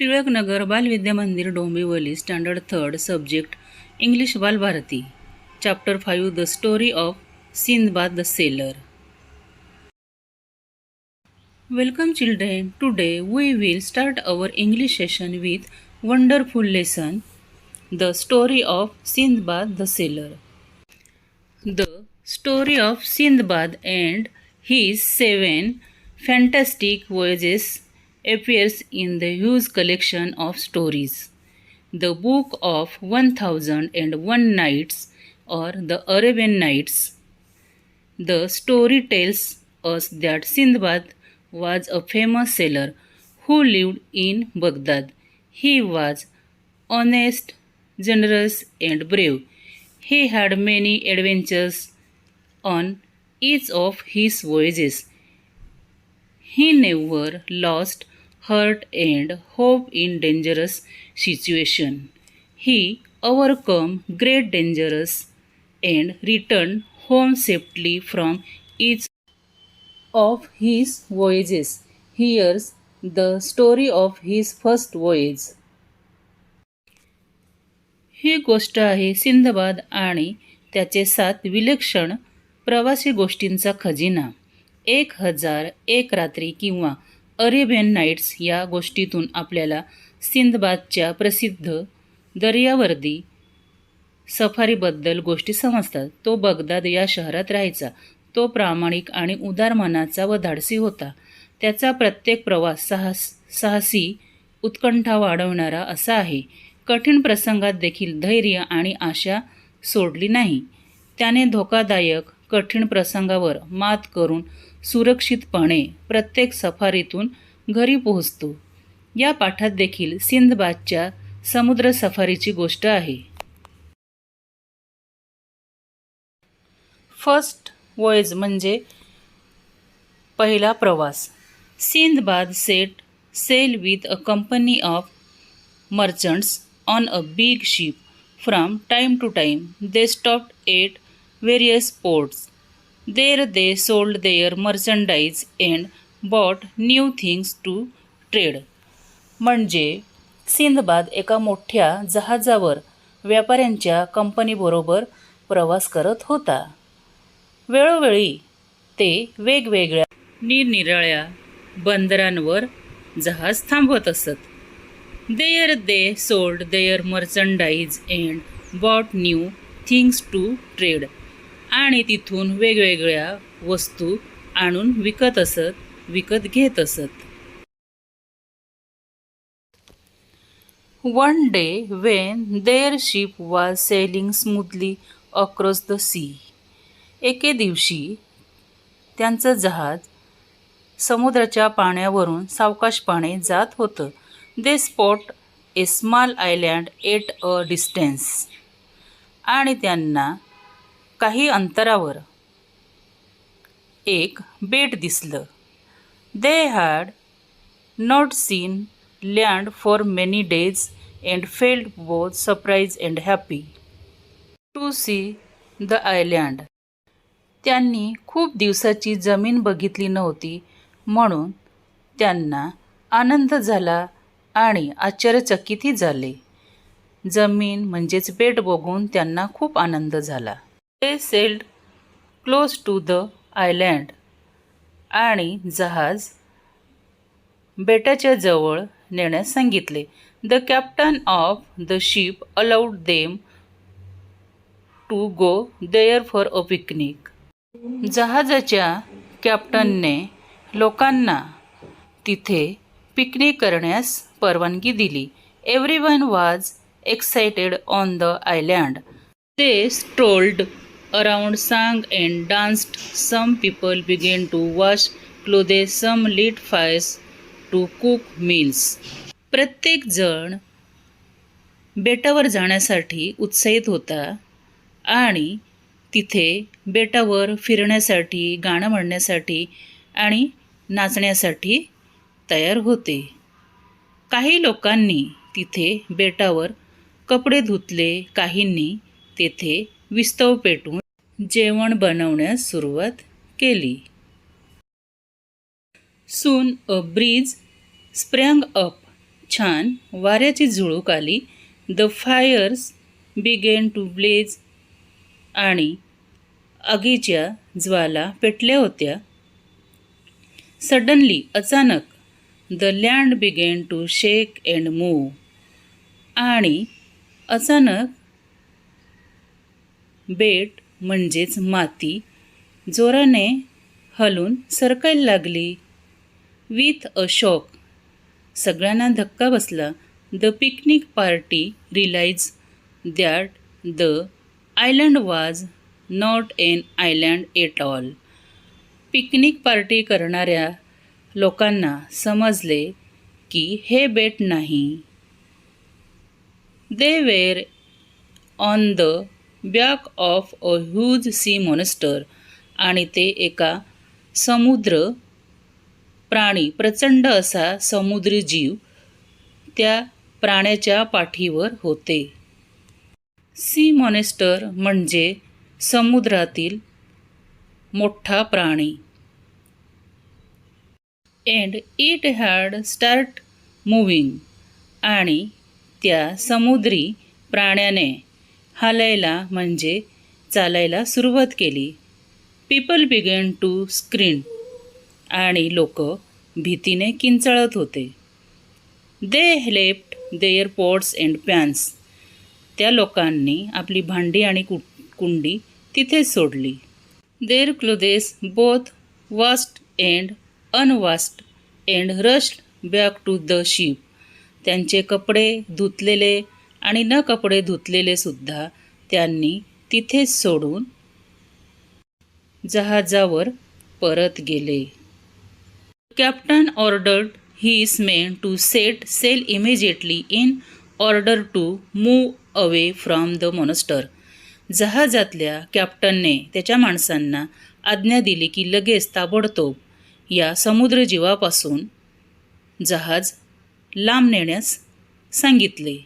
टिळकनगर बालविद्या मंदिर Dombivli standard 3rd subject English Balbharati chapter 5 the story of Sinbad the seller. Welcome children, today we will start our English session with wonderful lesson The Story of Sindbad the Sailor. The story of Sindbad and his 7 fantastic voyages appears in the huge collection of stories, the Book of 1001 Nights or the Arabian Nights. The story tells us that Sindbad was a famous sailor who lived in Baghdad. He was honest, generous, and brave. He had many adventures on each of his voyages. He never lost heart and hope in dangerous situations. He overcome great dangers and returned home safely from each of his voyages. Here's the story of his first voyage. ही गोष्ट आहे Sinbad आणि त्याचे 7 विलक्षण प्रवासी गोष्टींचा खजिना. 1001 रात्री किंवा अरेबियन नाईट्स या गोष्टीतून आपल्याला सिंदबादच्या प्रसिद्ध दर्यावर्दी सफारीबद्दल गोष्टी समजतात. तो बगदाद या शहरात राहायचा. तो प्रामाणिक आणि उदार मनाचा व धाडसी होता. त्याचा प्रत्येक प्रवास साहसी उत्कंठा वाढवणारा असा आहे. कठीण प्रसंगात देखील धैर्य आणि आशा सोडली नाही. त्याने धोकादायक कठीण प्रसंगावर मात करून सुरक्षितपणे प्रत्येक सफारीतून घरी पोहोचतो. या पाठात देखील सिंदबादच्या समुद्र सफारीची गोष्ट आहे. फर्स्ट वॉयज म्हणजे पहिला प्रवास. Sindbad set sail with a company of merchants on a big ship. From time to time, they stopped at various ports. There they sold their merchandise and bought new things to trade. म्हणजे Sinbad एका मोठ्या जहाजावर व्यापाऱ्यांच्या कंपनीबरोबर प्रवास करत होता. वेळोवेळी ते वेगवेगळ्या निरनिराळ्या बंदरांवर जहाज थांबवत असत. There they sold their merchandise and bought new things to trade. आणि तिथून वेगवेगळ्या वस्तू आणून विकत घेत असत. One day when their ship was sailing smoothly across the sea. एके दिवशी त्यांचं जहाज समुद्राच्या पाण्यावरून सावकाशपणे जात होतं. They spot a small island at a distance. आणि त्यांना काही अंतरावर एक बेट दिसलं. They had not seen land for many days and felt both surprised and happy to see the island. त्यांनी खूप दिवसाची जमीन बघितली नव्हती म्हणून त्यांना आनंद झाला आणि आश्चर्यचकितही झाले. जमीन म्हणजेच बेट बघून त्यांना खूप आनंद झाला. ते sailed close to the island. आणि जहाज बेटाच्या जवळ नेण्यास सांगितले. The captain of the ship allowed them to go there for a picnic. जहाजाच्या कॅप्टनने लोकांना तिथे पिकनिक करण्यास परवानगी दिली. Everyone was excited on the island. They strolled around, sang and danced. Some people began to wash clothes, some lit fires to cook meals. प्रत्येक जण बेटावर जाण्यासाठी उत्साहित होता आणि तिथे बेटावर फिरण्यासाठी, गाणं म्हणण्यासाठी आणि नाचण्यासाठी तयार होते. काही लोकांनी तिथे बेटावर कपडे धुतले. काहींनी तेथे विस्तव पेटून जेवण बनवण्यास सुरुवात केली. Soon a breeze sprang up, छान वाऱ्याची झुळूक आली. The fires began to blaze आणि आगीच्या ज्वाला पेटल्या होत्या. सडनली अचानक the land began to shake and move आणि अचानक बेट म्हणजेच माती जोराने हलून सरकायला लागली. विथ अ शॉक सगळ्यांना धक्का बसला. The picnic party realise that the island was not an island at all. Picnic party करणाऱ्या लोकांना समजले की हे बेट नाही. They were on the back of a huge sea monster आणि ते एका समुद्र प्राणी प्रचंड असा समुद्री जीव त्या प्राण्याच्या पाठीवर होते. सी मॉन्स्टर म्हणजे समुद्रातील मोठा प्राणी. And it had start moving आणि त्या समुद्री प्राण्याने हालायला म्हणजे चालायला सुरुवात केली. पीपल बिगेन टू स्क्रीम आणि लोक भीतीने किंचाळत होते. They left their pots and pans. त्या लोकांनी आपली भांडी आणि कुंडी तिथेच सोडली. Their clothes both washed and unwashed and rushed back to the ship. त्यांचे कपडे धुतलेले आणि न कपडे धुतलेले सुद्धा त्यांनी तिथेच सोडून जहाजावर परत गेले. Captain ordered his men to set sail immediately in order to move away from the monster. जहाजातल्या कॅप्टनने त्याच्या माणसांना आज्ञा दिली की लगेच ताबडतोब या समुद्रजीवापासून जहाज लांब नेण्यास सांगितले.